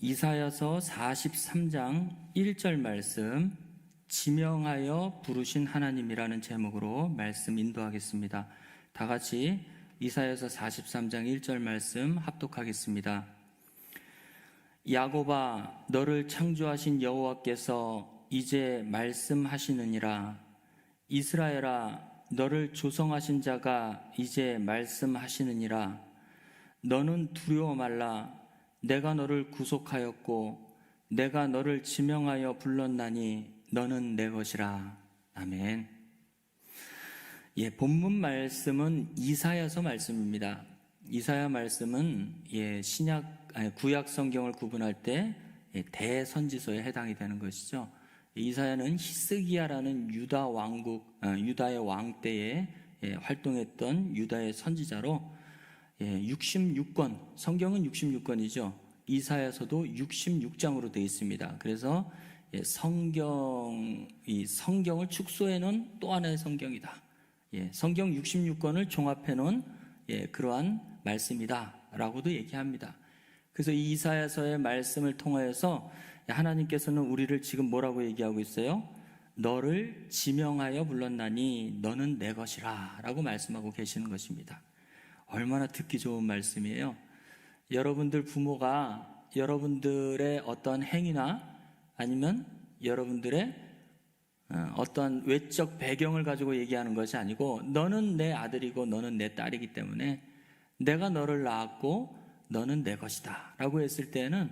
이사야서 43장 1절 말씀, 지명하여 부르신 하나님이라는 제목으로 말씀 인도하겠습니다. 다 같이 이사야서 43장 1절 말씀 합독하겠습니다. 야곱아, 너를 창조하신 여호와께서 이제 말씀하시느니라. 이스라엘아, 너를 조성하신 자가 이제 말씀하시느니라. 너는 두려워 말라. 내가 너를 구속하였고 내가 너를 지명하여 불렀나니 너는 내 것이라. 아멘. 본문 말씀은 이사야서 말씀입니다. 이사야 말씀은 구약 성경을 구분할 때 대선지서에 해당이 되는 것이죠. 이사야는 히스기야라는 유다의 왕 때에 활동했던 유다의 선지자로 66권, 성경은 66권이죠. 이사야서도 66장으로 되어 있습니다. 그래서 성경을 축소해 놓은 또 하나의 성경이다. 성경 66권을 종합해 놓은 그러한 말씀이다 라고도 얘기합니다. 그래서 이 이사야서의 말씀을 통하여서 하나님께서는 우리를 지금 뭐라고 얘기하고 있어요? 너를 지명하여 불렀나니 너는 내 것이라 라고 말씀하고 계시는 것입니다. 얼마나 듣기 좋은 말씀이에요. 여러분들 부모가 여러분들의 어떤 행위나 아니면 여러분들의 어떤 외적 배경을 가지고 얘기하는 것이 아니고, 너는 내 아들이고 너는 내 딸이기 때문에 내가 너를 낳았고 너는 내 것이다 라고 했을 때는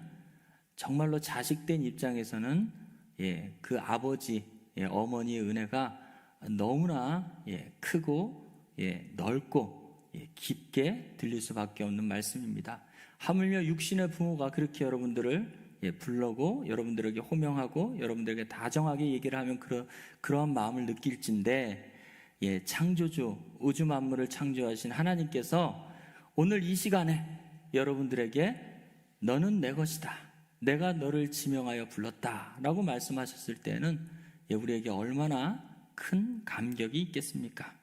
정말로 자식된 입장에서는 그 아버지, 어머니의 은혜가 너무나 크고 넓고 깊게 들릴 수밖에 없는 말씀입니다. 하물며 육신의 부모가 그렇게 여러분들을 불러고 여러분들에게 호명하고 여러분들에게 다정하게 얘기를 하면 그러한 마음을 느낄진데, 창조주, 우주 만물을 창조하신 하나님께서 오늘 이 시간에 여러분들에게 너는 내 것이다, 내가 너를 지명하여 불렀다 라고 말씀하셨을 때는 우리에게 얼마나 큰 감격이 있겠습니까?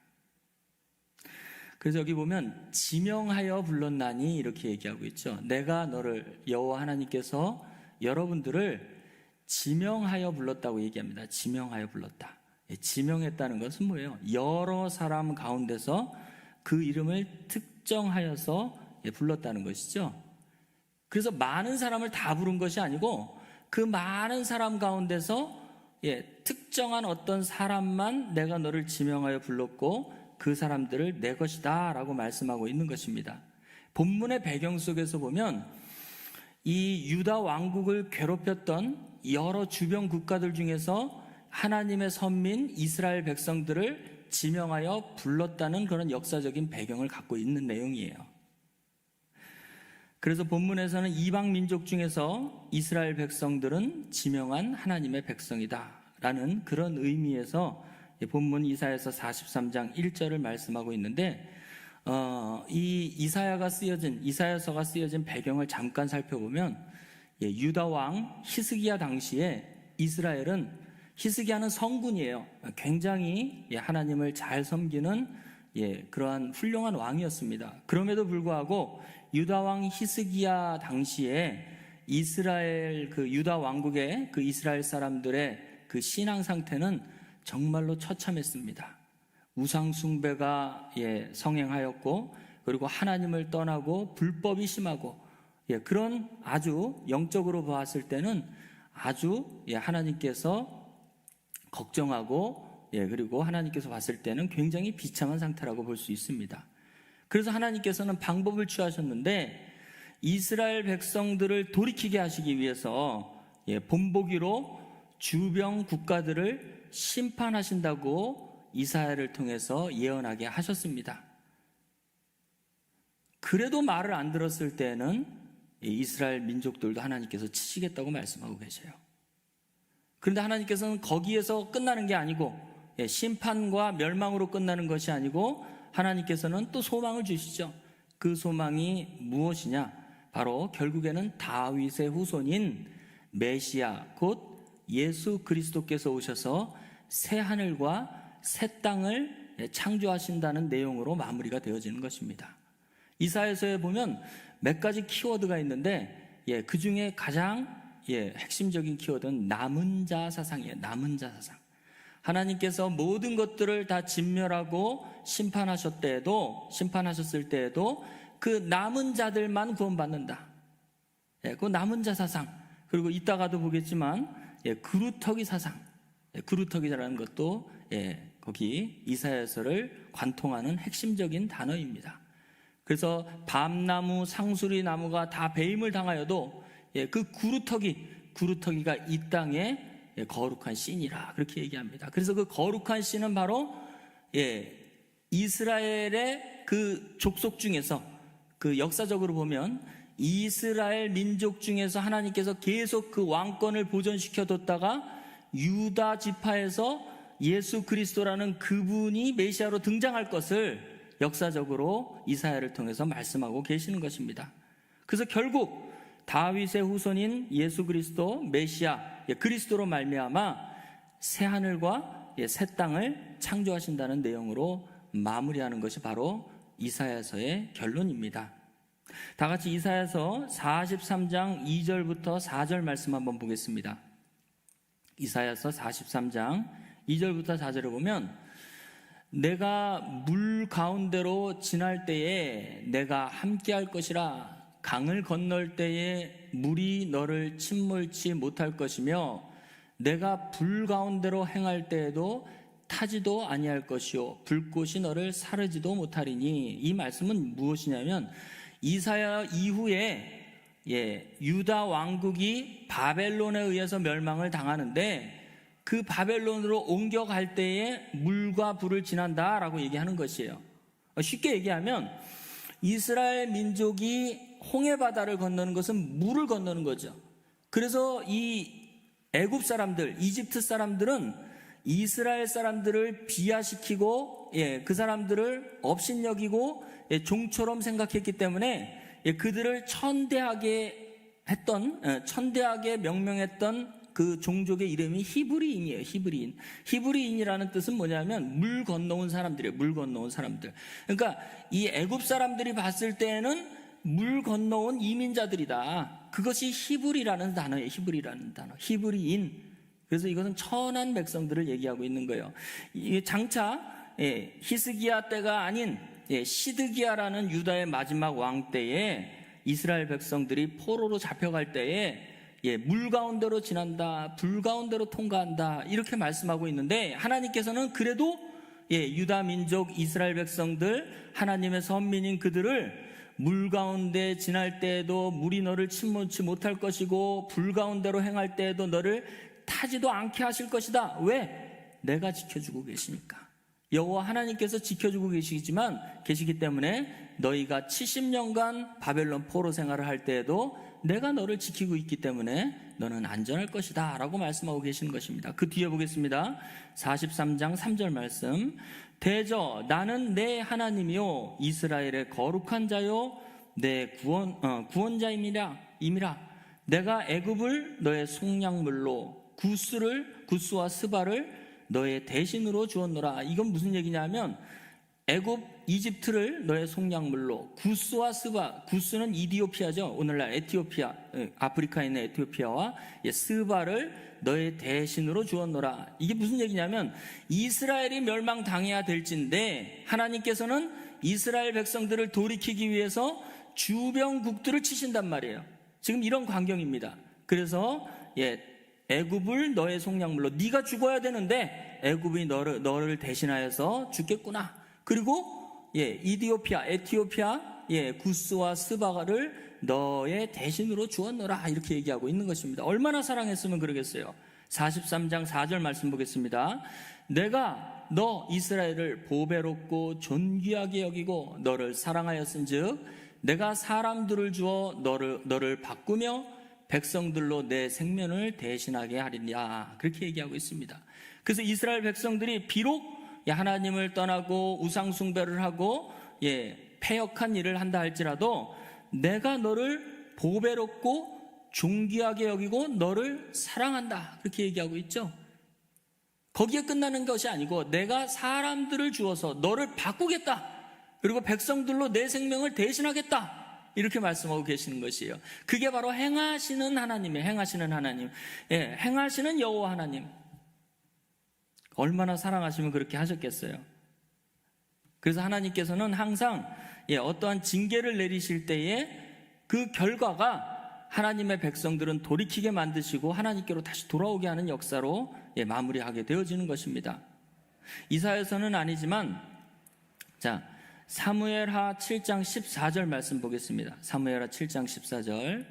그래서 여기 보면 지명하여 불렀나니 이렇게 얘기하고 있죠. 내가 너를, 여호와 하나님께서 여러분들을 지명하여 불렀다고 얘기합니다. 지명하여 불렀다. 지명했다는 것은 뭐예요? 여러 사람 가운데서 그 이름을 특정하여서 불렀다는 것이죠. 그래서 많은 사람을 다 부른 것이 아니고 그 많은 사람 가운데서 특정한 어떤 사람만 내가 너를 지명하여 불렀고 그 사람들을 내 것이다 라고 말씀하고 있는 것입니다. 본문의 배경 속에서 보면 이 유다 왕국을 괴롭혔던 여러 주변 국가들 중에서 하나님의 선민 이스라엘 백성들을 지명하여 불렀다는 그런 역사적인 배경을 갖고 있는 내용이에요. 그래서 본문에서는 이방 민족 중에서 이스라엘 백성들은 지명한 하나님의 백성이다 라는 그런 의미에서 본문 이사야서 43장 1절을 말씀하고 있는데, 이 이사야서가 쓰여진 배경을 잠깐 살펴보면 유다 왕 히스기야 당시에 이스라엘은, 히스기야는 성군이에요. 굉장히 하나님을 잘 섬기는 그러한 훌륭한 왕이었습니다. 그럼에도 불구하고 유다 왕 히스기야 당시에 이스라엘 유다 왕국의 그 이스라엘 사람들의 그 신앙 상태는 정말로 처참했습니다. 우상 숭배가 성행하였고, 그리고 하나님을 떠나고 불법이 심하고, 그런 아주 영적으로 보았을 때는 아주 하나님께서 걱정하고, 그리고 하나님께서 봤을 때는 굉장히 비참한 상태라고 볼 수 있습니다. 그래서 하나님께서는 방법을 취하셨는데 이스라엘 백성들을 돌이키게 하시기 위해서 본보기로 주변 국가들을 심판하신다고 이사야를 통해서 예언하게 하셨습니다. 그래도 말을 안 들었을 때는 이스라엘 민족들도 하나님께서 치시겠다고 말씀하고 계세요. 그런데 하나님께서는 거기에서 끝나는 게 아니고, 심판과 멸망으로 끝나는 것이 아니고 하나님께서는 또 소망을 주시죠. 그 소망이 무엇이냐? 바로 결국에는 다윗의 후손인 메시아, 곧 예수 그리스도께서 오셔서 새 하늘과 새 땅을 창조하신다는 내용으로 마무리가 되어지는 것입니다. 이사야서에 보면 몇 가지 키워드가 있는데 그 중에 가장 핵심적인 키워드는 남은 자 사상이에요. 남은 자 사상. 하나님께서 모든 것들을 다 진멸하고 심판하셨을 때에도 그 남은 자들만 구원받는다. 그 남은 자 사상. 그리고 이따가도 보겠지만 그루터기 사상. 그루터기라는 것도 거기 이사야서를 관통하는 핵심적인 단어입니다. 그래서 밤나무, 상수리 나무가 다 배임을 당하여도 그 그루터기가 이 땅에 거룩한 씨니라 그렇게 얘기합니다. 그래서 그 거룩한 씨는 바로 이스라엘의 그 족속 중에서, 그 역사적으로 보면 이스라엘 민족 중에서 하나님께서 계속 그 왕권을 보존시켜 뒀다가 유다 지파에서 예수 그리스도라는 그분이 메시아로 등장할 것을 역사적으로 이사야를 통해서 말씀하고 계시는 것입니다. 그래서 결국 다윗의 후손인 예수 그리스도 메시아 그리스도로 말미암아 새 하늘과 새 땅을 창조하신다는 내용으로 마무리하는 것이 바로 이사야서의 결론입니다. 다 같이 이사야서 43장 2절부터 4절 말씀 한번 보겠습니다. 이사야서 43장 2절부터 4절을 보면, 내가 물 가운데로 지날 때에 내가 함께할 것이라. 강을 건널 때에 물이 너를 침몰치 못할 것이며, 내가 불 가운데로 행할 때에도 타지도 아니할 것이요 불꽃이 너를 사르지도 못하리니. 이 말씀은 무엇이냐면, 이사야 이후에 유다 왕국이 바벨론에 의해서 멸망을 당하는데 그 바벨론으로 옮겨갈 때에 물과 불을 지난다라고 얘기하는 것이에요. 쉽게 얘기하면 이스라엘 민족이 홍해바다를 건너는 것은 물을 건너는 거죠. 그래서 이 애굽 사람들, 이집트 사람들은 이스라엘 사람들을 비하시키고 그 사람들을 업신여기고 종처럼 생각했기 때문에 그들을 천대하게 명명했던 그 종족의 이름이 히브리인이에요. 히브리인이라는 뜻은 뭐냐면 물 건너온 사람들이에요. 물 건너온 사람들. 그러니까 이 애굽 사람들이 봤을 때에는 물 건너온 이민자들이다. 그것이 히브리라는 단어예요. 히브리인. 그래서 이것은 천한 백성들을 얘기하고 있는 거예요. 장차 히스기야 때가 아닌 시드기야라는 유다의 마지막 왕 때에 이스라엘 백성들이 포로로 잡혀갈 때에 물 가운데로 지난다, 불 가운데로 통과한다 이렇게 말씀하고 있는데, 하나님께서는 그래도 유다 민족 이스라엘 백성들, 하나님의 선민인 그들을 물 가운데 지날 때에도 물이 너를 침몰치 못할 것이고 불 가운데로 행할 때에도 너를 타지도 않게 하실 것이다. 왜? 내가 지켜주고 계시니까. 여호와 하나님께서 지켜주고 계시기 때문에 너희가 70년간 바벨론 포로 생활을 할 때에도 내가 너를 지키고 있기 때문에 너는 안전할 것이다 라고 말씀하고 계시는 것입니다. 그 뒤에 보겠습니다. 43장 3절 말씀. 대저 나는 내 하나님이요 이스라엘의 거룩한 자요 내 구원자임이라. 내가 애굽을 너의 속량물로 구스와 스바를 너의 대신으로 주었노라. 이건 무슨 얘기냐면 애굽 이집트를 너의 속량물로, 구스와 스바, 구스는 이디오피아죠. 오늘날 에티오피아, 아프리카에 있는 에티오피아와 스바를 너의 대신으로 주었노라. 이게 무슨 얘기냐면 이스라엘이 멸망당해야 될진데 하나님께서는 이스라엘 백성들을 돌이키기 위해서 주변국들을 치신단 말이에요. 지금 이런 광경입니다. 그래서 애굽을 너의 속량물로, 네가 죽어야 되는데 애굽이 너를 대신하여서 죽겠구나. 그리고 에티오피아 구스와 스바가를 너의 대신으로 주었노라 이렇게 얘기하고 있는 것입니다. 얼마나 사랑했으면 그러겠어요. 43장 4절 말씀 보겠습니다. 내가 너 이스라엘을 보배롭고 존귀하게 여기고 너를 사랑하였은즉 내가 사람들을 주어 너를 바꾸며 백성들로 내 생명을 대신하게 하리냐 그렇게 얘기하고 있습니다. 그래서 이스라엘 백성들이 비록 하나님을 떠나고 우상 숭배를 하고 패역한 일을 한다 할지라도 내가 너를 보배롭고 존귀하게 여기고 너를 사랑한다 그렇게 얘기하고 있죠. 거기에 끝나는 것이 아니고 내가 사람들을 주어서 너를 바꾸겠다, 그리고 백성들로 내 생명을 대신하겠다 이렇게 말씀하고 계시는 것이에요. 그게 바로 행하시는 하나님이에요. 행하시는 하나님. 예, 행하시는 여호와 하나님. 얼마나 사랑하시면 그렇게 하셨겠어요. 그래서 하나님께서는 항상 어떠한 징계를 내리실 때에 그 결과가 하나님의 백성들은 돌이키게 만드시고 하나님께로 다시 돌아오게 하는 역사로 마무리하게 되어지는 것입니다. 이사야서는 아니지만, 자, 사무엘하 7장 14절 말씀 보겠습니다. 사무엘하 7장 14절.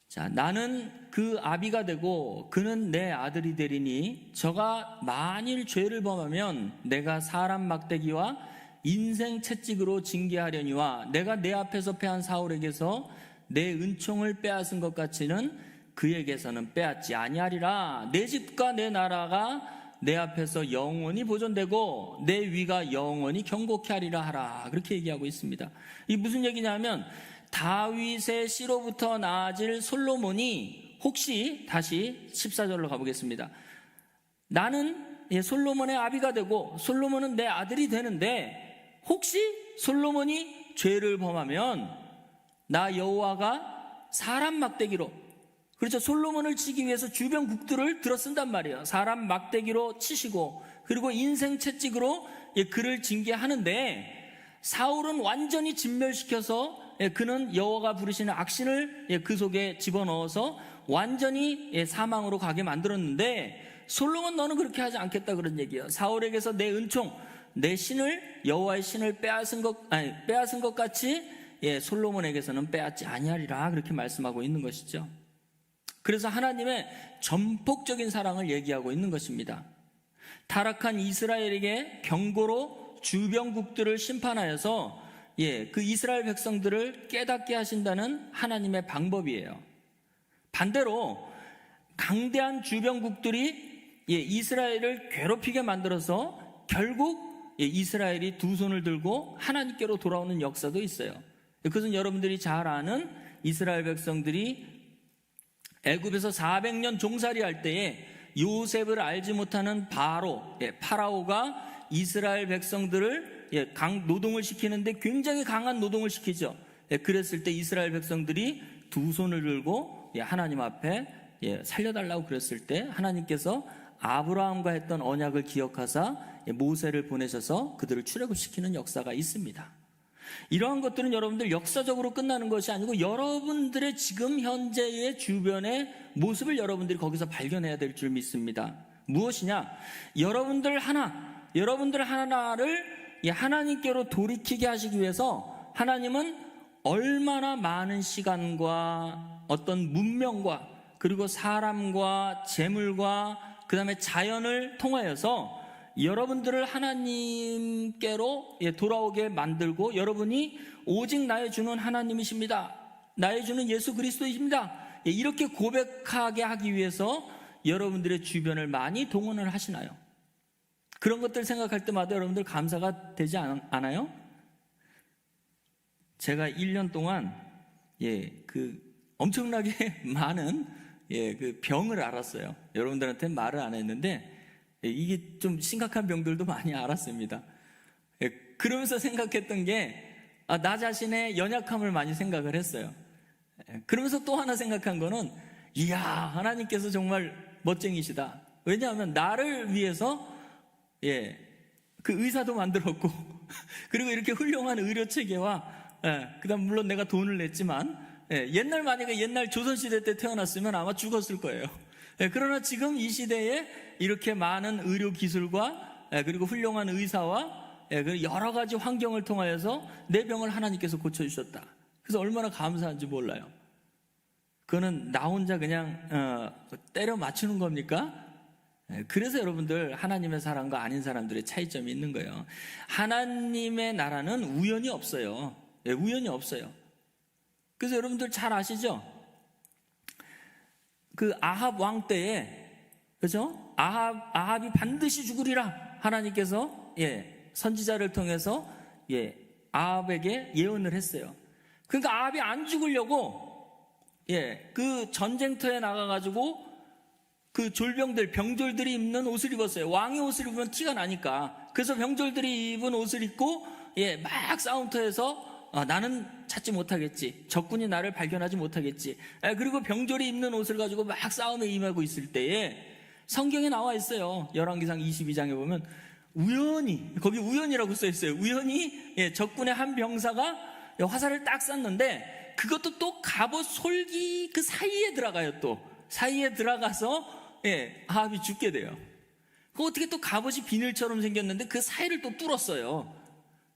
자, 나는 그 아비가 되고 그는 내 아들이 되리니 저가 만일 죄를 범하면 내가 사람 막대기와 인생 채찍으로 징계하려니와 내가 내 앞에서 패한 사울에게서 내 은총을 빼앗은 것 같이는 그에게서는 빼앗지 아니하리라. 내 집과 내 나라가 내 앞에서 영원히 보존되고 내 위가 영원히 경고케 하리라 하라. 그렇게 얘기하고 있습니다. 이게 무슨 얘기냐면 다윗의 씨로부터 나아질 솔로몬이 혹시, 다시 14절로 가보겠습니다. 나는 솔로몬의 아비가 되고 솔로몬은 내 아들이 되는데 혹시 솔로몬이 죄를 범하면 나 여호와가 사람 막대기로, 그렇죠, 솔로몬을 치기 위해서 주변 국들을 들어쓴단 말이에요. 사람 막대기로 치시고 그리고 인생 채찍으로 그를 징계하는데 사울은 완전히 진멸시켜서 그는 여호와가 부르시는 악신을 그 속에 집어넣어서 완전히 사망으로 가게 만들었는데 솔로몬 너는 그렇게 하지 않겠다 그런 얘기예요. 사울에게서 내 은총, 내 신을, 여호와의 신을 빼앗은 것 같이 솔로몬에게서는 빼앗지 아니하리라 그렇게 말씀하고 있는 것이죠. 그래서 하나님의 전폭적인 사랑을 얘기하고 있는 것입니다. 타락한 이스라엘에게 경고로 주변국들을 심판하여서 그 이스라엘 백성들을 깨닫게 하신다는 하나님의 방법이에요. 반대로 강대한 주변국들이 이스라엘을 괴롭히게 만들어서 결국 이스라엘이 두 손을 들고 하나님께로 돌아오는 역사도 있어요. 그것은 여러분들이 잘 아는 이스라엘 백성들이 애굽에서 400년 종살이 할 때에 요셉을 알지 못하는 파라오가 이스라엘 백성들을 노동을 시키는데 굉장히 강한 노동을 시키죠. 그랬을 때 이스라엘 백성들이 두 손을 들고 하나님 앞에 살려달라고 그랬을 때 하나님께서 아브라함과 했던 언약을 기억하사 모세를 보내셔서 그들을 출애굽시키는 역사가 있습니다. 이러한 것들은 여러분들 역사적으로 끝나는 것이 아니고 여러분들의 지금 현재의 주변의 모습을 여러분들이 거기서 발견해야 될 줄 믿습니다. 무엇이냐? 여러분들 하나를 하나님께로 돌이키게 하시기 위해서 하나님은 얼마나 많은 시간과 어떤 문명과 그리고 사람과 재물과 그 다음에 자연을 통하여서 여러분들을 하나님께로 돌아오게 만들고 여러분이 오직 나의 주는 하나님이십니다, 나의 주는 예수 그리스도이십니다, 이렇게 고백하게 하기 위해서 여러분들의 주변을 많이 동원을 하시나요? 그런 것들 생각할 때마다 여러분들 감사가 되지 않아요? 제가 1년 동안 그 엄청나게 많은 그 병을 알았어요. 여러분들한테 말을 안 했는데 이게 좀 심각한 병들도 많이 알았습니다. 그러면서 생각했던 게 나 자신의 연약함을 많이 생각을 했어요. 그러면서 또 하나 생각한 거는 이야, 하나님께서 정말 멋쟁이시다. 왜냐하면 나를 위해서 그 의사도 만들었고 그리고 이렇게 훌륭한 의료체계와 그다음 물론 내가 돈을 냈지만 옛날 만약에 옛날 조선시대 때 태어났으면 아마 죽었을 거예요. 그러나 지금 이 시대에 이렇게 많은 의료 기술과 그리고 훌륭한 의사와 여러 가지 환경을 통하여서 내 병을 하나님께서 고쳐주셨다. 그래서 얼마나 감사한지 몰라요. 그거는 나 혼자 그냥 때려 맞추는 겁니까? 그래서 여러분들 하나님의 사람과 아닌 사람들의 차이점이 있는 거예요. 하나님의 나라는 우연이 없어요. 우연이 없어요. 그래서 여러분들 잘 아시죠? 그 아합 왕 때에, 그죠? 아합이 반드시 죽으리라 하나님께서 선지자를 통해서 아합에게 예언을 했어요. 그러니까 아합이 안 죽으려고 그 전쟁터에 나가가지고 그 병졸들이 입는 옷을 입었어요. 왕의 옷을 입으면 티가 나니까. 그래서 병졸들이 입은 옷을 입고 막 싸움터에서 나는 찾지 못하겠지. 적군이 나를 발견하지 못하겠지. 그리고 병졸이 입는 옷을 가지고 막 싸움에 임하고 있을 때에 성경에 나와 있어요. 열왕기상 22장에 보면 우연히, 거기 우연이라고 써 있어요. 우연히 적군의 한 병사가 화살을 딱 쐈는데 그것도 또 갑옷 솔기 그 사이에 들어가요. 또 사이에 들어가서 아합이 죽게 돼요. 그 어떻게 또 갑옷이 비늘처럼 생겼는데 그 사이를 또 뚫었어요.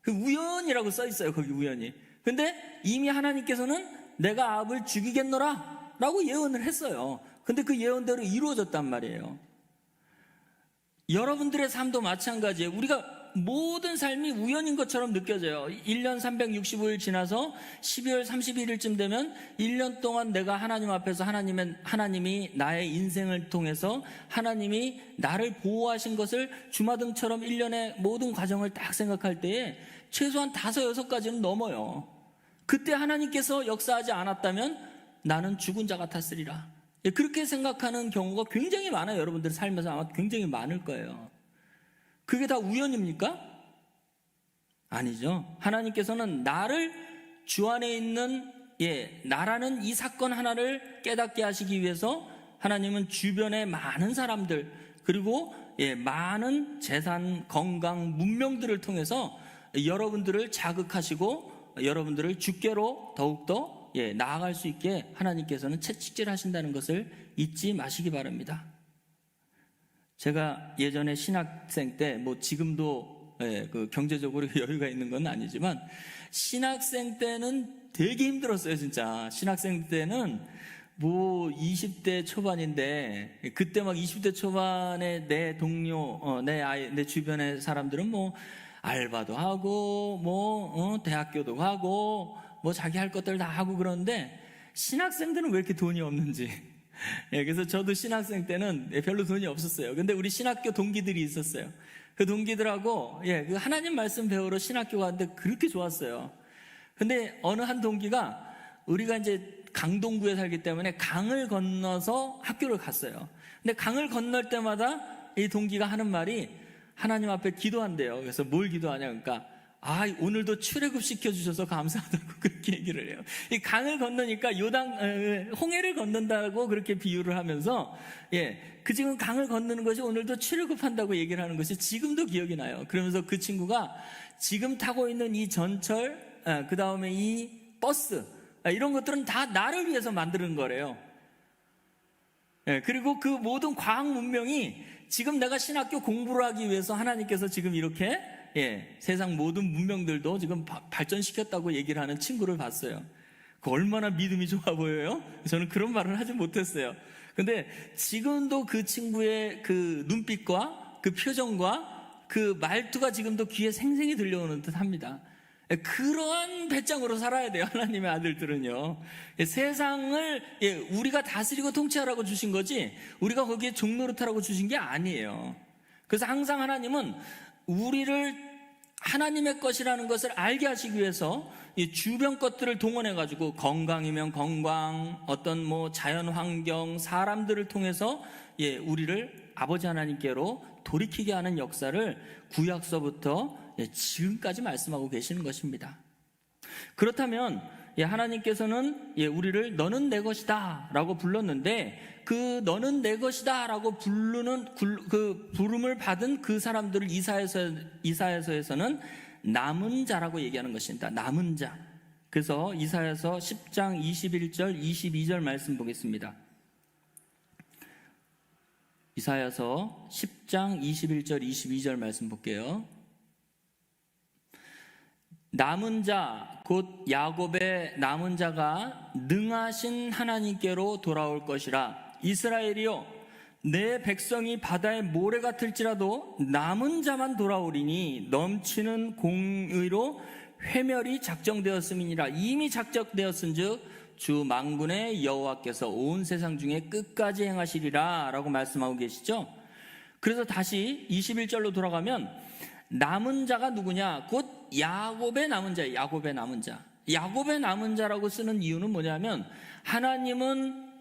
그 우연이라고 써 있어요. 거기 우연히. 근데 이미 하나님께서는 내가 아합을 죽이겠노라 라고 예언을 했어요. 근데 그 예언대로 이루어졌단 말이에요. 여러분들의 삶도 마찬가지예요. 우리가 모든 삶이 우연인 것처럼 느껴져요. 1년 365일 지나서 12월 31일쯤 되면 1년 동안 내가 하나님 앞에서 하나님이 나의 인생을 통해서 하나님이 나를 보호하신 것을 주마등처럼 1년의 모든 과정을 딱 생각할 때에 최소한 5, 6가지는 넘어요. 그때 하나님께서 역사하지 않았다면 나는 죽은 자 같았으리라. 그렇게 생각하는 경우가 굉장히 많아요. 여러분들 삶에서 아마 굉장히 많을 거예요. 그게 다 우연입니까? 아니죠. 하나님께서는 나를 주 안에 있는 나라는 이 사건 하나를 깨닫게 하시기 위해서 하나님은 주변의 많은 사람들 그리고 많은 재산, 건강, 문명들을 통해서 여러분들을 자극하시고 여러분들을 주께로 더욱더 나아갈 수 있게 하나님께서는 채찍질 하신다는 것을 잊지 마시기 바랍니다. 제가 예전에 신학생 때 지금도 그 경제적으로 여유가 있는 건 아니지만 신학생 때는 되게 힘들었어요. 진짜 신학생 때는 20대 초반인데 그때 막 20대 초반에 내 동료 내 주변의 사람들은 알바도 하고 대학교도 가고 자기 할 것들 다 하고 그러는데 신학생들은 왜 이렇게 돈이 없는지. 그래서 저도 신학생 때는 별로 돈이 없었어요. 근데 우리 신학교 동기들이 있었어요. 그 동기들하고 그 하나님 말씀 배우러 신학교 갔는데 그렇게 좋았어요. 근데 어느 한 동기가 우리가 이제 강동구에 살기 때문에 강을 건너서 학교를 갔어요. 근데 강을 건널 때마다 이 동기가 하는 말이 하나님 앞에 기도한대요. 그래서 뭘 기도하냐 그러니까 오늘도 출애굽 시켜주셔서 감사하다고 그렇게 얘기를 해요. 이 강을 건너니까 홍해를 건넌다고 그렇게 비유를 하면서 그 지금 강을 건너는 것이 오늘도 출애굽한다고 얘기를 하는 것이 지금도 기억이 나요. 그러면서 그 친구가 지금 타고 있는 이 전철, 그 다음에 이 버스, 이런 것들은 다 나를 위해서 만드는 거래요. 그리고 그 모든 과학 문명이 지금 내가 신학교 공부를 하기 위해서 하나님께서 지금 이렇게 세상 모든 문명들도 지금 발전시켰다고 얘기를 하는 친구를 봤어요. 그 얼마나 믿음이 좋아 보여요? 저는 그런 말을 하지 못했어요. 근데 지금도 그 친구의 그 눈빛과 그 표정과 그 말투가 지금도 귀에 생생히 들려오는 듯 합니다. 그러한 배짱으로 살아야 돼요. 하나님의 아들들은요. 세상을 우리가 다스리고 통치하라고 주신 거지 우리가 거기에 종노릇하라고 주신 게 아니에요. 그래서 항상 하나님은 우리를 하나님의 것이라는 것을 알게 하시기 위해서 이 주변 것들을 동원해가지고 건강이면 건강, 어떤 자연 환경, 사람들을 통해서 우리를 아버지 하나님께로 돌이키게 하는 역사를 구약서부터 지금까지 말씀하고 계시는 것입니다. 그렇다면 하나님께서는 우리를 너는 내 것이다 라고 불렀는데 그 너는 내 것이다 라고 부르는 그 부름을 받은 그 사람들을 이사야서에서는 남은 자라고 얘기하는 것입니다. 남은 자. 그래서 이사야서 10장 21절 22절 말씀 보겠습니다. 이사야서 10장 21절 22절 말씀 볼게요. 남은 자, 곧 야곱의 남은 자가 능하신 하나님께로 돌아올 것이라. 이스라엘이여, 내 백성이 바다의 모래 같을지라도 남은 자만 돌아오리니 넘치는 공의로 회멸이 작정되었음이니라. 이미 작정되었은즉 주 만군의 여호와께서 온 세상 중에 끝까지 행하시리라 라고 말씀하고 계시죠. 그래서 다시 21절로 돌아가면 남은 자가 누구냐? 곧 야곱의 남은 자예요. 야곱의 남은 자. 야곱의 남은 자라고 쓰는 이유는 뭐냐면 하나님은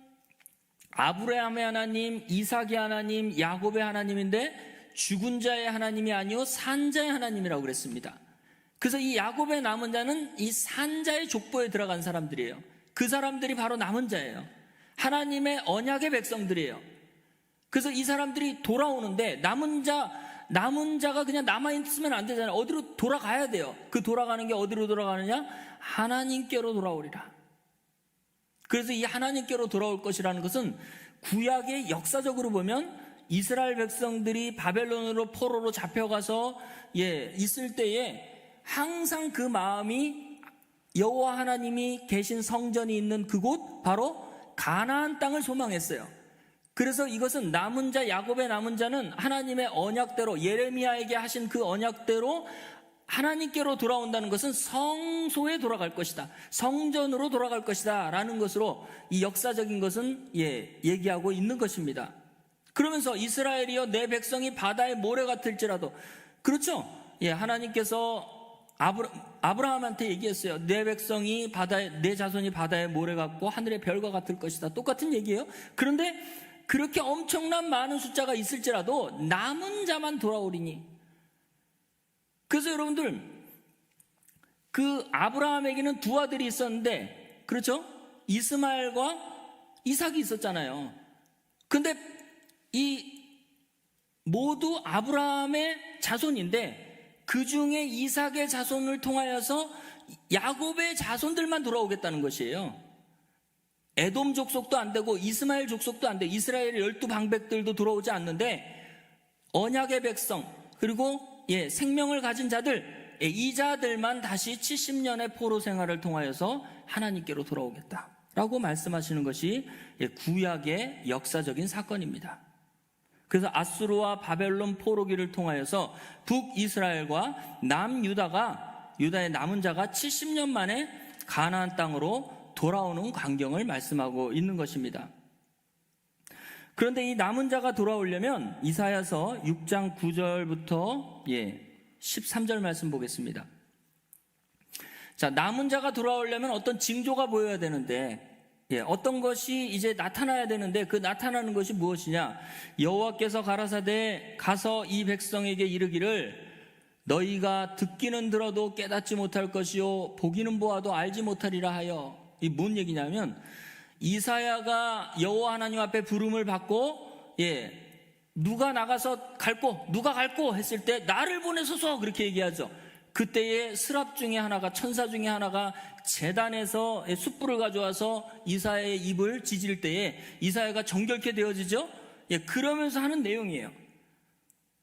아브라함의 하나님, 이삭의 하나님, 야곱의 하나님인데 죽은 자의 하나님이 아니요 산 자의 하나님이라고 그랬습니다. 그래서 이 야곱의 남은 자는 이 산자의 족보에 들어간 사람들이에요. 그 사람들이 바로 남은 자예요. 하나님의 언약의 백성들이에요. 그래서 이 사람들이 돌아오는데 남은 자가 그냥 남아있으면 안 되잖아요. 어디로 돌아가야 돼요. 그 돌아가는 게 어디로 돌아가느냐? 하나님께로 돌아오리라. 그래서 이 하나님께로 돌아올 것이라는 것은 구약의 역사적으로 보면 이스라엘 백성들이 바벨론으로 포로로 잡혀가서 있을 때에 항상 그 마음이 여호와 하나님이 계신 성전이 있는 그곳 바로 가나안 땅을 소망했어요. 그래서 이것은 남은 자, 야곱의 남은 자는 하나님의 언약대로, 예레미야에게 하신 그 언약대로 하나님께로 돌아온다는 것은 성소에 돌아갈 것이다, 성전으로 돌아갈 것이다 라는 것으로 이 역사적인 것은 얘기하고 있는 것입니다. 그러면서 이스라엘이여 내 백성이 바다의 모래 같을지라도, 그렇죠? 하나님께서 아브라함한테 얘기했어요. 내 백성이 내 자손이 바다의 모래 같고 하늘의 별과 같을 것이다. 똑같은 얘기예요. 그런데 그렇게 엄청난 많은 숫자가 있을지라도 남은 자만 돌아오리니. 그래서 여러분들, 그 아브라함에게는 두 아들이 있었는데, 그렇죠? 이스마엘과 이삭이 있었잖아요. 근데 이 모두 아브라함의 자손인데 그 중에 이삭의 자손을 통하여서 야곱의 자손들만 돌아오겠다는 것이에요. 에돔 족속도 안 되고 이스마엘 족속도 안 되고 이스라엘의 12방백들도 돌아오지 않는데 언약의 백성 그리고 생명을 가진 자들, 이 자들만 다시 70년의 포로 생활을 통하여서 하나님께로 돌아오겠다라고 말씀하시는 것이 구약의 역사적인 사건입니다. 그래서 아수르와 바벨론 포로기를 통하여서 북이스라엘과 유다의 남은 자가 70년 만에 가나안 땅으로 돌아오는 광경을 말씀하고 있는 것입니다. 그런데 이 남은 자가 돌아오려면 이사야서 6장 9절부터 13절 말씀 보겠습니다. 자, 남은 자가 돌아오려면 어떤 징조가 보여야 되는데 어떤 것이 이제 나타나야 되는데 그 나타나는 것이 무엇이냐? 여호와께서 가라사대 가서 이 백성에게 이르기를 너희가 듣기는 들어도 깨닫지 못할 것이요 보기는 보아도 알지 못하리라 하여. 이 뭔 얘기냐면 이사야가 여호와 하나님 앞에 부름을 받고 누가 나가서 누가 갈고 했을 때 나를 보내소서 그렇게 얘기하죠. 그때의 스랍 중에 하나가, 천사 중에 하나가 제단에서 숯불을 가져와서 이사야의 입을 지질 때에 이사야가 정결케 되어지죠. 그러면서 하는 내용이에요.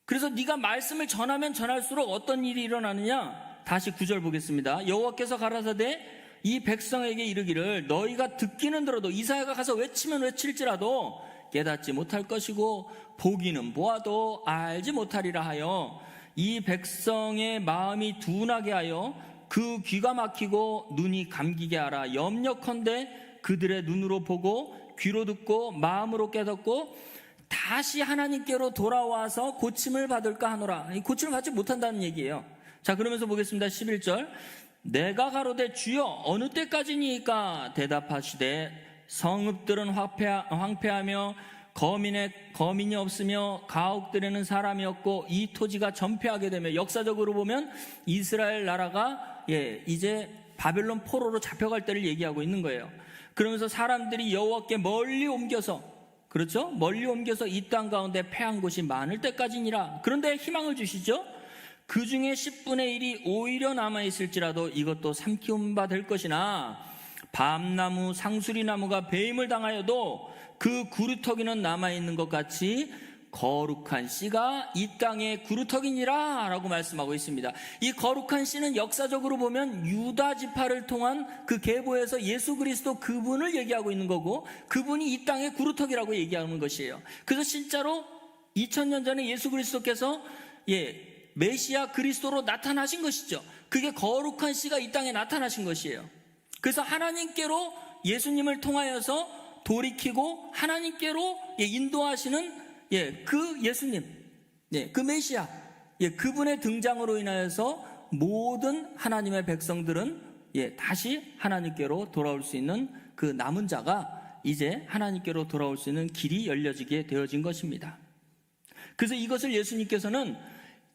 그래서 네가 말씀을 전하면 전할수록 어떤 일이 일어나느냐? 다시 9절 보겠습니다. 여호와께서 가라사대 이 백성에게 이르기를 너희가 듣기는 들어도, 이사야가 가서 외치면 외칠지라도 깨닫지 못할 것이고 보기는 보아도 알지 못하리라 하여 이 백성의 마음이 둔하게 하여 그 귀가 막히고 눈이 감기게 하라. 염려컨대 그들의 눈으로 보고 귀로 듣고 마음으로 깨닫고 다시 하나님께로 돌아와서 고침을 받을까 하노라. 고침을 받지 못한다는 얘기예요. 자, 그러면서 보겠습니다. 11절. 내가 가로되 주여 어느 때까지니까 대답하시되 성읍들은 황폐하며 거민이 없으며 가옥들에는 사람이 없고 이 토지가 전폐하게 되며, 역사적으로 보면 이스라엘 나라가 이제 바벨론 포로로 잡혀갈 때를 얘기하고 있는 거예요. 그러면서 사람들이 여호와께 멀리 옮겨서, 그렇죠? 멀리 옮겨서 이 땅 가운데 패한 곳이 많을 때까지니라. 그런데 희망을 주시죠. 그 중에 10분의 1이 오히려 남아있을지라도 이것도 삼키운 바 될 것이나 밤나무 상수리나무가 배임을 당하여도 그 구루터기는 남아있는 것 같이 거룩한 씨가 이 땅의 구루터기니라 라고 말씀하고 있습니다. 이 거룩한 씨는 역사적으로 보면 유다 지파를 통한 그 계보에서 예수 그리스도 그분을 얘기하고 있는 거고, 그분이 이 땅의 구루터기라고 얘기하는 것이에요. 그래서 진짜로 2000년 전에 예수 그리스도께서 메시아 그리스도로 나타나신 것이죠. 그게 거룩한 씨가 이 땅에 나타나신 것이에요. 그래서 하나님께로 예수님을 통하여서 돌이키고 하나님께로 인도하시는 그 예수님, 그 메시아, 그분의 등장으로 인하여서 모든 하나님의 백성들은 다시 하나님께로 돌아올 수 있는 그 남은 자가 이제 하나님께로 돌아올 수 있는 길이 열려지게 되어진 것입니다. 그래서 이것을 예수님께서는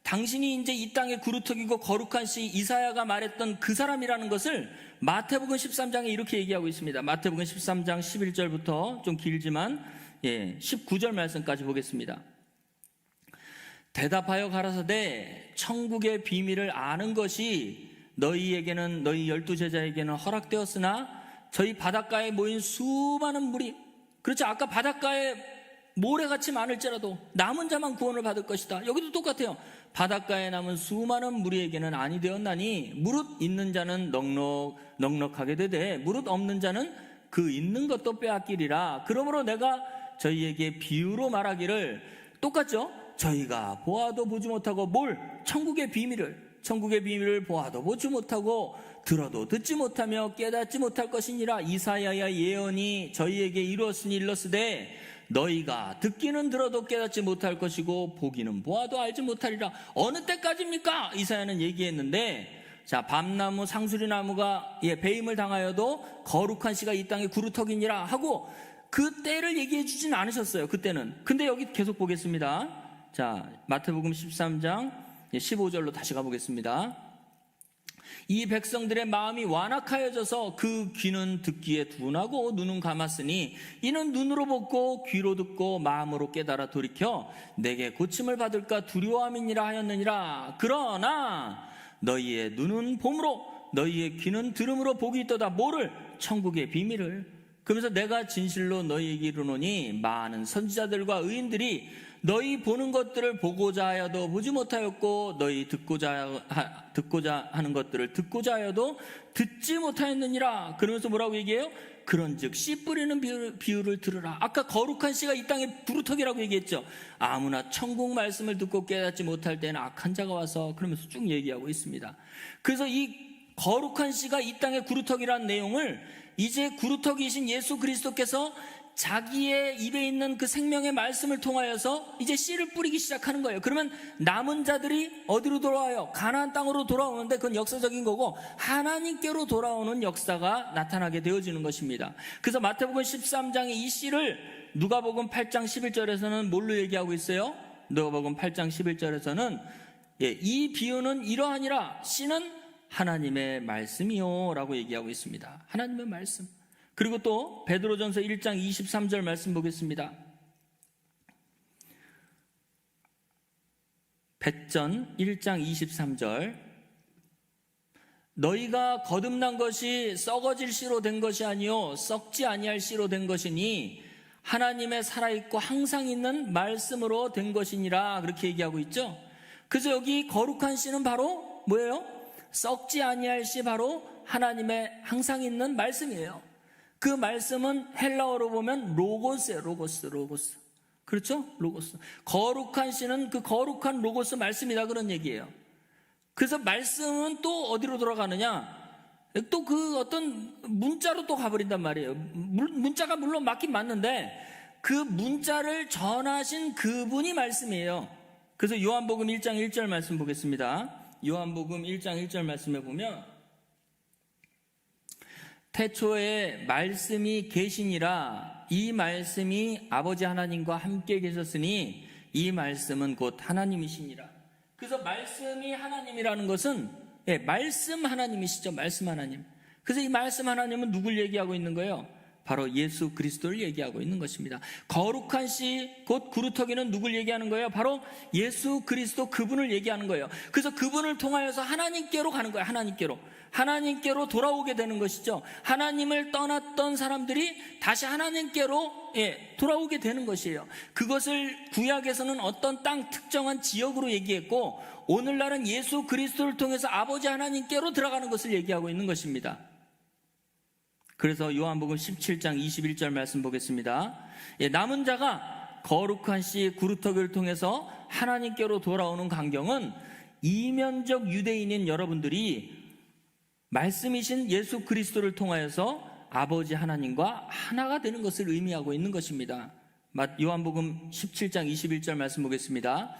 당신이 이제 이 땅의 구루터기고 거룩한 씨 이사야가 말했던 그 사람이라는 것을 마태복음 13장에 이렇게 얘기하고 있습니다. 마태복음 13장 11절부터 좀 길지만 19절 말씀까지 보겠습니다. 대답하여 가라사대 천국의 비밀을 아는 것이 너희에게는, 너희 12제자에게는 허락되었으나 저희 바닷가에 모인 수많은 무리, 그렇죠, 아까 바닷가에 모래같이 많을지라도 남은 자만 구원을 받을 것이다. 여기도 똑같아요. 바닷가에 남은 수많은 무리에게는 아니 되었나니 무릇 있는 자는 넉넉하게 되되 무릇 없는 자는 그 있는 것도 빼앗기리라. 그러므로 내가 저희에게 비유로 말하기를, 똑같죠? 저희가 보아도 보지 못하고 천국의 비밀을 보아도 보지 못하고 들어도 듣지 못하며 깨닫지 못할 것이니라. 이사야의 예언이 저희에게 이루었으니 일렀으되 너희가 듣기는 들어도 깨닫지 못할 것이고 보기는 보아도 알지 못하리라. 어느 때까지입니까? 이사야는 얘기했는데, 자, 밤나무 상수리나무가 배임을 당하여도 거룩한 씨가 이 땅에 구루터기니라 하고 그 때를 얘기해 주진 않으셨어요, 그때는. 근데 여기 계속 보겠습니다. 자, 마태복음 13장 15절로 다시 가보겠습니다. 이 백성들의 마음이 완악하여져서 그 귀는 듣기에 둔하고 눈은 감았으니 이는 눈으로 보고 귀로 듣고 마음으로 깨달아 돌이켜 내게 고침을 받을까 두려워함이니라 하였느니라. 그러나 너희의 눈은 봄으로 너희의 귀는 들음으로 복이 있도다. 천국의 비밀을. 그러면서 내가 진실로 너희에게 이르노니 많은 선지자들과 의인들이 너희 보는 것들을 보고자 하여도 보지 못하였고 너희 듣고자 하는 것들을 듣고자 하여도 듣지 못하였느니라. 그러면서 뭐라고 얘기해요? 그런즉 씨 뿌리는 비유를 들으라. 아까 거룩한 씨가 이 땅에 구루터기라고 얘기했죠. 아무나 천국 말씀을 듣고 깨닫지 못할 때는 악한 자가 와서, 그러면서 쭉 얘기하고 있습니다. 그래서 이 거룩한 씨가 이 땅의 구루터기라는 내용을 이제 구루터기이신 예수 그리스도께서 자기의 입에 있는 그 생명의 말씀을 통하여서 이제 씨를 뿌리기 시작하는 거예요. 그러면 남은 자들이 어디로 돌아와요? 가나안 땅으로 돌아오는데 그건 역사적인 거고 하나님께로 돌아오는 역사가 나타나게 되어지는 것입니다. 그래서 마태복음 13장의 이 씨를 누가복음 8장 11절에서는 뭘로 얘기하고 있어요? 누가복음 8장 11절에서는 이 비유는 이러하니라. 씨는 하나님의 말씀이요 라고 얘기하고 있습니다. 하나님의 말씀. 그리고 또 베드로전서 1장 23절 말씀 보겠습니다. 백전 1장 23절. 너희가 거듭난 것이 썩어질 씨로 된 것이 아니요 썩지 아니할 씨로 된 것이니 하나님의 살아있고 항상 있는 말씀으로 된 것이니라. 그렇게 얘기하고 있죠. 그래서 여기 거룩한 씨는 바로 뭐예요? 썩지 아니할 씨, 바로 하나님의 항상 있는 말씀이에요. 그 말씀은 헬라어로 보면 로고스예요. 로고스. 그렇죠? 로고스. 거룩한 씨는 그 거룩한 로고스 말씀이다, 그런 얘기예요. 그래서 말씀은 또 어디로 돌아가느냐? 또 그 어떤 문자로 또 가버린단 말이에요. 문자가 물론 맞긴 맞는데 그 문자를 전하신 그분이 말씀이에요. 그래서 요한복음 1장 1절 말씀 보겠습니다. 요한복음 1장 1절 말씀에 보면 태초에 말씀이 계시니라. 이 말씀이 아버지 하나님과 함께 계셨으니 이 말씀은 곧 하나님이시니라. 그래서 말씀이 하나님이라는 것은 말씀 하나님이시죠. 말씀 하나님. 그래서 이 말씀 하나님은 누굴 얘기하고 있는 거예요? 바로 예수 그리스도를 얘기하고 있는 것입니다. 거룩한 씨, 곧 구루터기는 누굴 얘기하는 거예요? 바로 예수 그리스도, 그분을 얘기하는 거예요. 그래서 그분을 통하여서 하나님께로 가는 거예요. 하나님께로 돌아오게 되는 것이죠. 하나님을 떠났던 사람들이 다시 하나님께로 돌아오게 되는 것이에요. 그것을 구약에서는 어떤 땅 특정한 지역으로 얘기했고, 오늘날은 예수 그리스도를 통해서 아버지 하나님께로 들어가는 것을 얘기하고 있는 것입니다. 그래서 요한복음 17장 21절 말씀 보겠습니다. 남은 자가 거룩한 씨 구루터기를 통해서 하나님께로 돌아오는 광경은 이면적 유대인인 여러분들이 말씀이신 예수 그리스도를 통하여서 아버지 하나님과 하나가 되는 것을 의미하고 있는 것입니다. 요한복음 17장 21절 말씀 보겠습니다.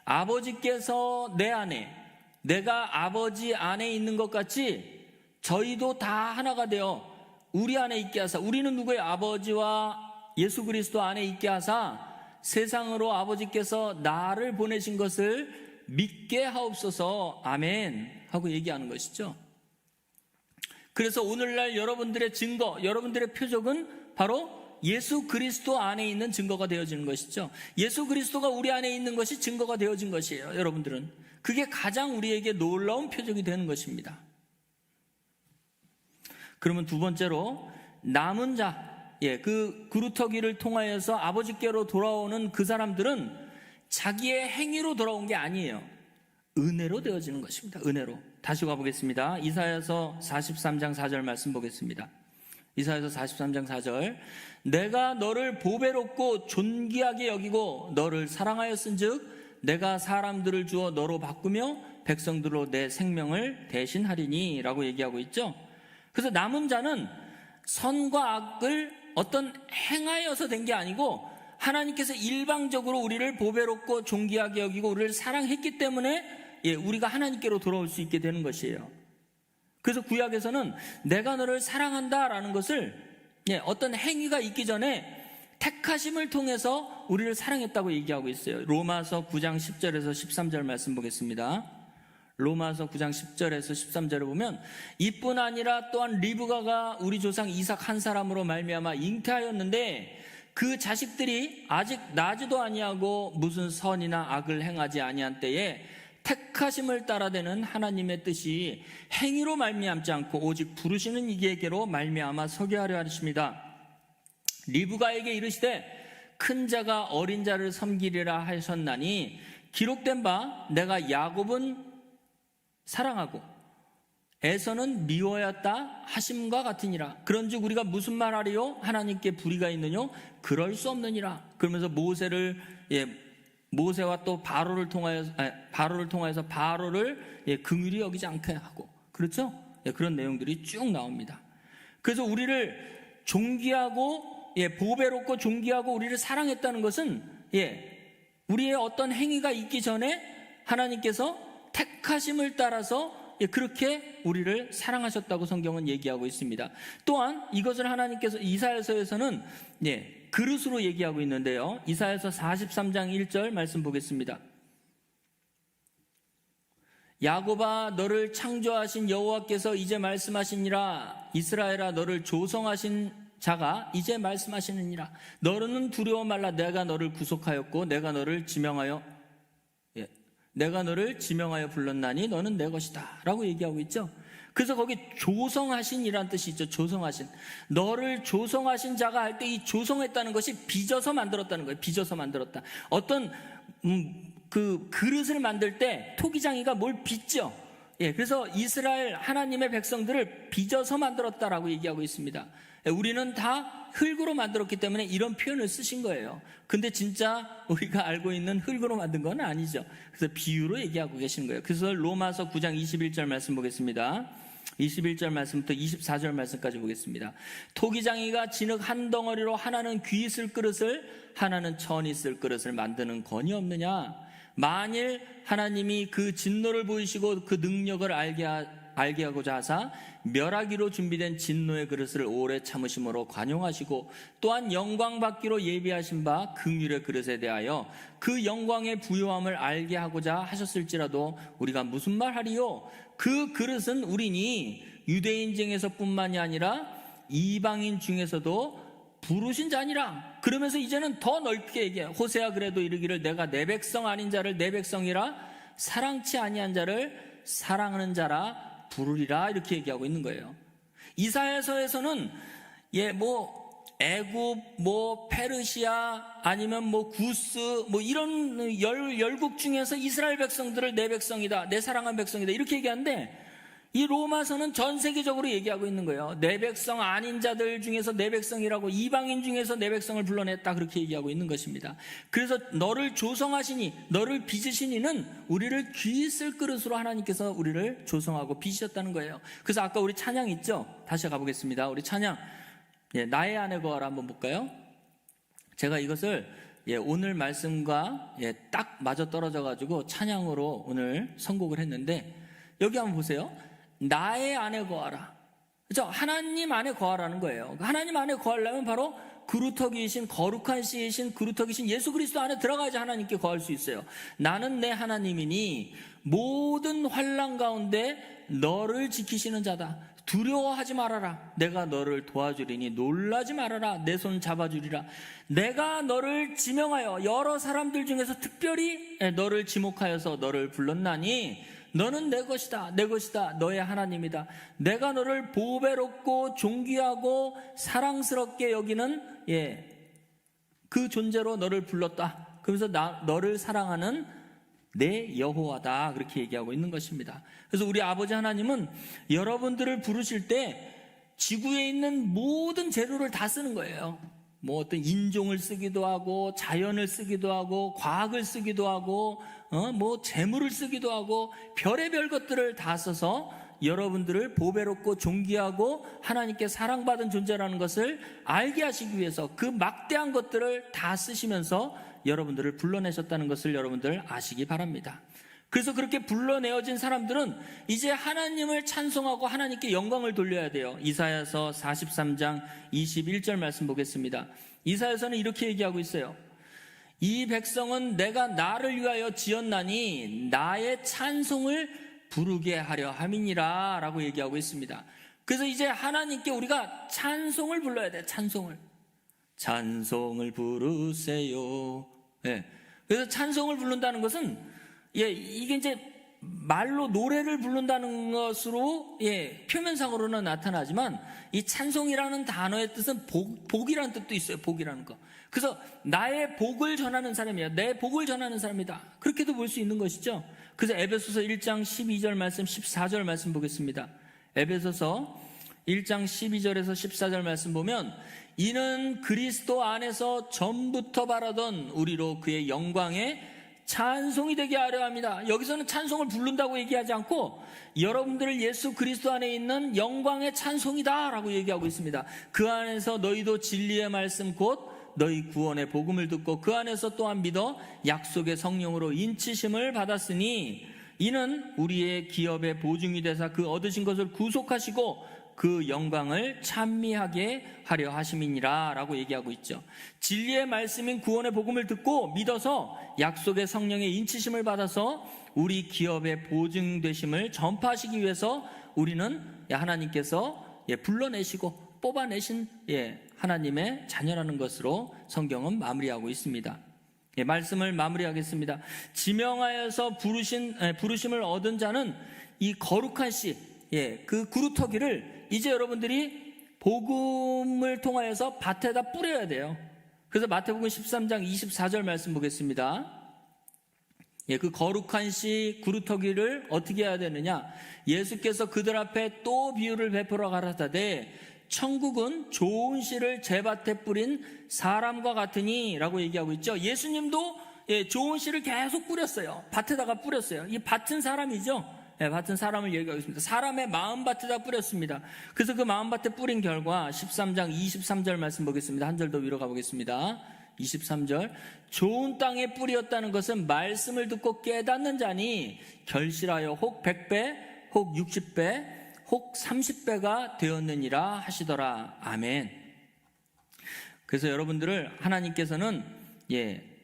아버지께서 내 안에, 내가 아버지 안에 있는 것 같이 저희도 다 하나가 되어 우리 안에 있게 하사, 우리는 누구예요? 아버지와 예수 그리스도 안에 있게 하사 세상으로 아버지께서 나를 보내신 것을 믿게 하옵소서. 아멘 하고 얘기하는 것이죠. 그래서 오늘날 여러분들의 증거, 여러분들의 표적은 바로 예수 그리스도 안에 있는 증거가 되어지는 것이죠. 예수 그리스도가 우리 안에 있는 것이 증거가 되어진 것이에요. 여러분들은 그게 가장 우리에게 놀라운 표적이 되는 것입니다. 그러면 두 번째로 남은 자, 그 그루터기를 통하여서 아버지께로 돌아오는 그 사람들은 자기의 행위로 돌아온 게 아니에요. 은혜로 되어지는 것입니다. 은혜로. 다시 가보겠습니다. 이사야서 43장 4절 말씀 보겠습니다. 이사야서 43장 4절. 내가 너를 보배롭고 존귀하게 여기고 너를 사랑하였은즉 내가 사람들을 주어 너로 바꾸며 백성들로 내 생명을 대신하리니 라고 얘기하고 있죠. 그래서 남은 자는 선과 악을 어떤 행하여서 된 게 아니고 하나님께서 일방적으로 우리를 보배롭고 존귀하게 여기고 우리를 사랑했기 때문에 우리가 하나님께로 돌아올 수 있게 되는 것이에요. 그래서 구약에서는 내가 너를 사랑한다라는 것을 어떤 행위가 있기 전에 택하심을 통해서 우리를 사랑했다고 얘기하고 있어요. 로마서 9장 10절에서 13절 말씀 보겠습니다. 로마서 9장 10절에서 13절을 보면 이뿐 아니라 또한 리브가가 우리 조상 이삭 한 사람으로 말미암아 잉태하였는데 그 자식들이 아직 나지도 아니하고 무슨 선이나 악을 행하지 아니한 때에 택하심을 따라되는 하나님의 뜻이 행위로 말미암지 않고 오직 부르시는 이에게로 말미암아 서게 하려 하십니다. 리브가에게 이르시되 큰 자가 어린 자를 섬기리라 하셨나니 기록된 바 내가 야곱은 사랑하고 에서는 미워하였다 하심과 같으니라. 그런즉 우리가 무슨 말하리요? 하나님께 불의가 있느뇨? 그럴 수 없느니라. 그러면서 모세와 또 바로를 통하여서 바로를 긍휼히 여기지 않게 하고, 그렇죠? 그런 내용들이 쭉 나옵니다. 그래서 우리를 존귀하고 보배롭고 존귀하고 우리를 사랑했다는 것은 우리의 어떤 행위가 있기 전에 하나님께서 택하심을 따라서 그렇게 우리를 사랑하셨다고 성경은 얘기하고 있습니다. 또한 이것을 하나님께서 이사야서에서는 그릇으로 얘기하고 있는데요. 이사야서 43장 1절 말씀 보겠습니다. 야곱아 너를 창조하신 여호와께서 이제 말씀하시니라. 이스라엘아 너를 조성하신 자가 이제 말씀하시느니라. 너는 두려워 말라. 내가 너를 구속하였고 내가 너를 지명하여 불렀나니 너는 내 것이다 라고 얘기하고 있죠. 그래서 거기 조성하신이란 뜻이 있죠. 조성하신. 너를 조성하신 자가 할 때 이 조성했다는 것이 빚어서 만들었다는 거예요. 빚어서 만들었다. 어떤 그 그릇을 만들 때 토기장이가 뭘 빚죠. 그래서 이스라엘 하나님의 백성들을 빚어서 만들었다라고 얘기하고 있습니다. 우리는 다 흙으로 만들었기 때문에 이런 표현을 쓰신 거예요. 근데 진짜 우리가 알고 있는 흙으로 만든 건 아니죠. 그래서 비유로 얘기하고 계시는 거예요. 그래서 로마서 9장 21절 말씀 보겠습니다. 21절 말씀부터 24절 말씀까지 보겠습니다. 토기장이가 진흙 한 덩어리로 하나는 귀 있을 그릇을 하나는 천 있을 그릇을 만드는 권이 없느냐. 만일 하나님이 그 진노를 보이시고 그 능력을 알게 하고자 하사 멸하기로 준비된 진노의 그릇을 오래 참으심으로 관용하시고 또한 영광 받기로 예비하신 바 긍휼의 그릇에 대하여 그 영광의 부요함을 알게 하고자 하셨을지라도 우리가 무슨 말하리요? 그 그릇은 우리니 유대인 중에서뿐만이 아니라 이방인 중에서도 부르신 자니라. 그러면서 이제는 더 넓게 얘기해요. 호세아 그래도 이르기를 내가 내 백성 아닌 자를 내 백성이라 사랑치 아니한 자를 사랑하는 자라 부르리라 이렇게 얘기하고 있는 거예요. 이사야서에서는 애굽, 페르시아 아니면 구스 이런 열국 중에서 이스라엘 백성들을 내 백성이다, 내 사랑한 백성이다 이렇게 얘기하는데 이 로마서는 전 세계적으로 얘기하고 있는 거예요. 내 백성 아닌 자들 중에서 내 백성이라고, 이방인 중에서 내 백성을 불러냈다 그렇게 얘기하고 있는 것입니다. 그래서 너를 조성하시니, 너를 빚으시니는 우리를 귀 있을 그릇으로 하나님께서 우리를 조성하고 빚으셨다는 거예요. 그래서 아까 우리 찬양 있죠? 다시 가보겠습니다. 우리 찬양 나의 안에 거하라 한번 볼까요? 제가 이것을 오늘 말씀과 딱 맞아 떨어져 가지고 찬양으로 오늘 선곡을 했는데 여기 한번 보세요. 나의 안에 거하라. 그렇죠? 하나님 안에 거하라는 거예요. 하나님 안에 거하려면 바로 그루터기이신 거룩한 씨이신 그루터기신 예수 그리스도 안에 들어가야지 하나님께 거할 수 있어요. 나는 내 하나님이니 모든 환난 가운데 너를 지키시는 자다. 두려워하지 말아라. 내가 너를 도와주리니 놀라지 말아라. 내 손 잡아주리라. 내가 너를 지명하여 여러 사람들 중에서 특별히 너를 지목하여서 너를 불렀나니 너는 내 것이다. 내 것이다. 너의 하나님이다. 내가 너를 보배롭고 존귀하고 사랑스럽게 여기는 그 존재로 너를 불렀다. 그러면서 너를 사랑하는 내 여호와다. 그렇게 얘기하고 있는 것입니다. 그래서 우리 아버지 하나님은 여러분들을 부르실 때 지구에 있는 모든 재료를 다 쓰는 거예요. 뭐 어떤 인종을 쓰기도 하고 자연을 쓰기도 하고 과학을 쓰기도 하고 뭐 재물을 쓰기도 하고 별의별 것들을 다 써서 여러분들을 보배롭고 존귀하고 하나님께 사랑받은 존재라는 것을 알게 하시기 위해서 그 막대한 것들을 다 쓰시면서 여러분들을 불러내셨다는 것을 여러분들 아시기 바랍니다. 그래서 그렇게 불러내어진 사람들은 이제 하나님을 찬송하고 하나님께 영광을 돌려야 돼요. 이사야서 43장 21절 말씀 보겠습니다. 이사야서는 이렇게 얘기하고 있어요. 이 백성은 내가 나를 위하여 지었나니 나의 찬송을 부르게 하려 함이니라 라고 얘기하고 있습니다. 그래서 이제 하나님께 우리가 찬송을 불러야 돼. 찬송을 부르세요. 그래서 찬송을 부른다는 것은 이게 이제 말로 노래를 부른다는 것으로 표면상으로는 나타나지만 이 찬송이라는 단어의 뜻은 복이라는 뜻도 있어요. 복이라는 거. 그래서 나의 복을 전하는 사람이야. 내 복을 전하는 사람이다. 그렇게도 볼 수 있는 것이죠. 그래서 에베소서 1장 12절 말씀 14절 말씀 보겠습니다. 에베소서 1장 12절에서 14절 말씀 보면 이는 그리스도 안에서 전부터 바라던 우리로 그의 영광에 찬송이 되게 하려 합니다. 여기서는 찬송을 부른다고 얘기하지 않고 여러분들을 예수 그리스도 안에 있는 영광의 찬송이다 라고 얘기하고 있습니다. 그 안에서 너희도 진리의 말씀 곧 너희 구원의 복음을 듣고 그 안에서 또한 믿어 약속의 성령으로 인치심을 받았으니 이는 우리의 기업의 보증이 되사 그 얻으신 것을 구속하시고 그 영광을 찬미하게 하려 하심이니라 라고 얘기하고 있죠. 진리의 말씀인 구원의 복음을 듣고 믿어서 약속의 성령의 인치심을 받아서 우리 기업의 보증되심을 전파하시기 위해서 우리는 하나님께서 불러내시고 뽑아내신 하나님의 자녀라는 것으로 성경은 마무리하고 있습니다. 말씀을 마무리하겠습니다. 지명하여서 부르심을 얻은 자는 이 거룩한 씨, 그 그루터기를 이제 여러분들이 복음을 통하여서 밭에다 뿌려야 돼요. 그래서 마태복음 13장 24절 말씀 보겠습니다. 그 거룩한 씨 그루터기를 어떻게 해야 되느냐? 예수께서 그들 앞에 또 비유를 베풀어 가라사대 천국은 좋은 씨를 제 밭에 뿌린 사람과 같으니 라고 얘기하고 있죠. 예수님도 좋은 씨를 계속 뿌렸어요. 밭에다가 뿌렸어요. 이 밭은 사람이죠. 밭은 사람을 얘기하고 있습니다. 사람의 마음밭에다 뿌렸습니다. 그래서 그 마음밭에 뿌린 결과 13장 23절 말씀 보겠습니다. 한 절 더 위로 가보겠습니다. 23절 좋은 땅에 뿌렸다는 것은 말씀을 듣고 깨닫는 자니 결실하여 혹 100배 혹 60배 혹 30배가 되었느니라 하시더라. 아멘. 그래서 여러분들을 하나님께서는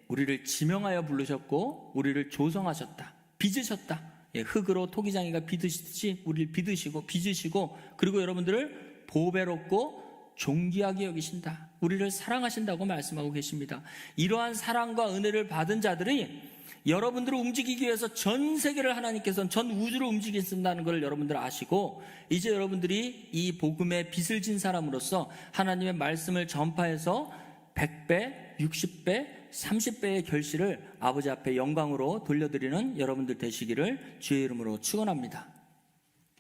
우리를 지명하여 부르셨고 우리를 조성하셨다. 빚으셨다. 흙으로 토기장이가 빚으시듯이 우리를 빚으시고 그리고 여러분들을 보배롭고 존귀하게 여기신다. 우리를 사랑하신다고 말씀하고 계십니다. 이러한 사랑과 은혜를 받은 자들이 여러분들을 움직이기 위해서 전 세계를 하나님께서는 전 우주를 움직이신다는 걸 여러분들 아시고 이제 여러분들이 이 복음의 빚을 진 사람으로서 하나님의 말씀을 전파해서 100배, 60배, 30배의 결실을 아버지 앞에 영광으로 돌려드리는 여러분들 되시기를 주의 이름으로 축원합니다.